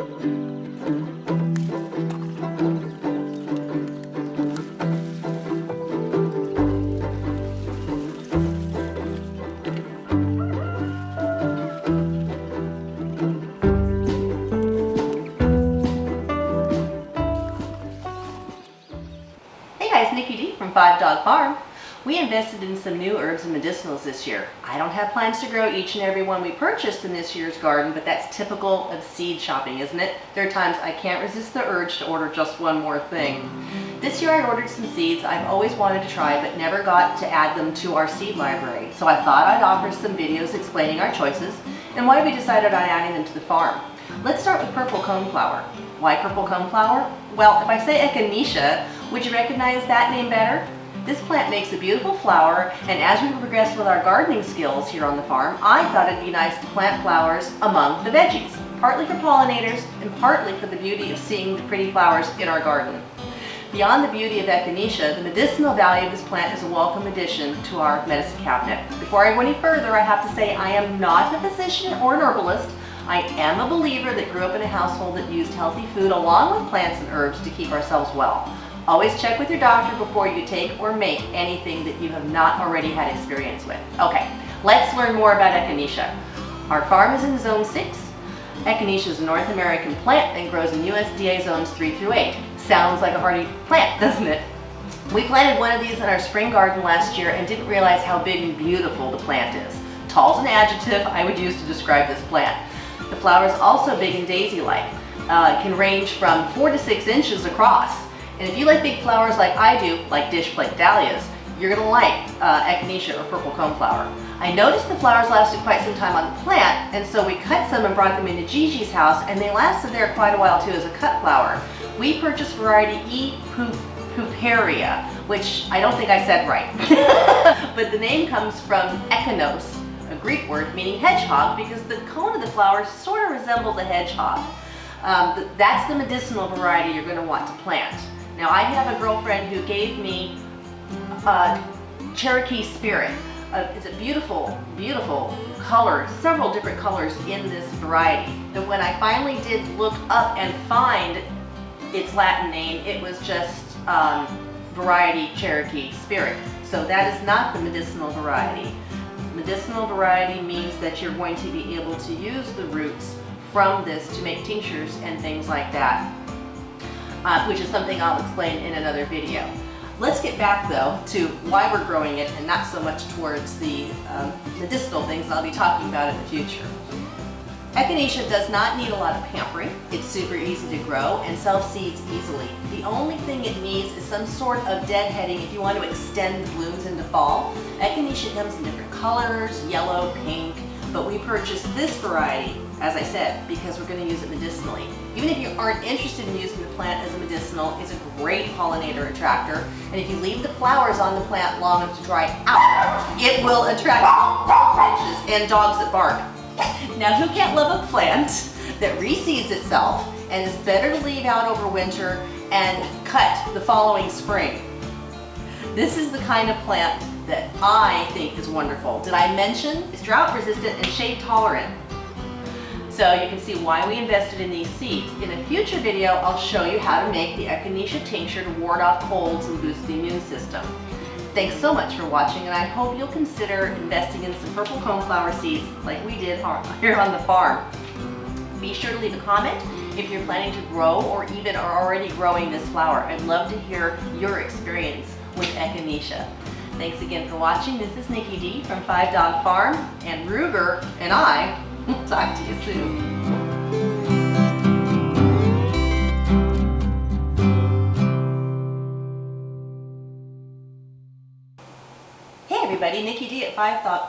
Hey guys, Nikki D from 5 Dog Farm. We invested in some new herbs and medicinals this year. I don't have plans to grow each and every one we purchased in this year's garden, but that's typical of seed shopping, isn't it? There are times I can't resist the urge to order just one more thing. This year I ordered some seeds I've always wanted to try but never got to add them to our seed library. So I thought I'd offer some videos explaining our choices and why we decided on adding them to the farm. Let's start with purple coneflower. Why purple coneflower? Well, if I say Echinacea, would you recognize that name better? This plant makes a beautiful flower, and as we progress with our gardening skills here on the farm, I thought it'd be nice to plant flowers among the veggies, partly for pollinators and partly for the beauty of seeing the pretty flowers in our garden. Beyond the beauty of Echinacea, the medicinal value of this plant is a welcome addition to our medicine cabinet. Before I go any further, I have to say I am not a physician or an herbalist. I am a believer that grew up in a household that used healthy food along with plants and herbs to keep ourselves well. Always check with your doctor before you take or make anything that you have not already had experience with. Okay, let's learn more about Echinacea. Our farm is in Zone 6. Echinacea is a North American plant and grows in USDA Zones 3 through 8. Sounds like a hardy plant, doesn't it? We planted one of these in our spring garden last year and didn't realize how big and beautiful the plant is. Tall is an adjective I would use to describe this plant. The flower is also big and daisy-like. It can range from 4 to 6 inches across. And if you like big flowers like I do, like dish plate dahlias, you're going to like Echinacea or purple coneflower. I noticed the flowers lasted quite some time on the plant, and so we cut some and brought them into Gigi's house, and they lasted there quite a while too as a cut flower. We purchased variety E. puparia, which I don't think I said right. But the name comes from echinos, a Greek word meaning hedgehog, because the cone of the flower sort of resembles a hedgehog. That's the medicinal variety you're going to want to plant. Now, I have a girlfriend who gave me Cherokee Spirit. It's a beautiful, beautiful color, several different colors in this variety. But when I finally did look up and find its Latin name, it was just variety Cherokee Spirit. So that is not the medicinal variety. Medicinal variety means that you're going to be able to use the roots from this to make tinctures and things like that, which is something I'll explain in another video. Let's get back though to why we're growing it and not so much towards the medicinal things I'll be talking about in the future. Echinacea does not need a lot of pampering. It's super easy to grow and self-seeds easily. The only thing it needs is some sort of deadheading if you want to extend the blooms into fall. Echinacea comes in different colors, yellow, pink, but we purchased this variety, as I said, because we're going to use it medicinally. Even if you aren't interested in using the plant as a medicinal, it's a great pollinator attractor. And if you leave the flowers on the plant long enough to dry out, it will attract roaches and dogs that bark. Now, who can't love a plant that reseeds itself and is better to leave out over winter and cut the following spring? This is the kind of plant that I think is wonderful. Did I mention it's drought resistant and shade tolerant? So you can see why we invested in these seeds. In a future video, I'll show you how to make the Echinacea tincture to ward off colds and boost the immune system. Thanks so much for watching, and I hope you'll consider investing in some purple coneflower seeds like we did here on the farm. Be sure to leave a comment if you're planning to grow or even are already growing this flower. I'd love to hear your experience with Echinacea. Thanks again for watching. This is Nikki D from 5 Dog Farm, and Ruger and I will talk to you soon. Hey everybody, Nikki D at 5 Dog.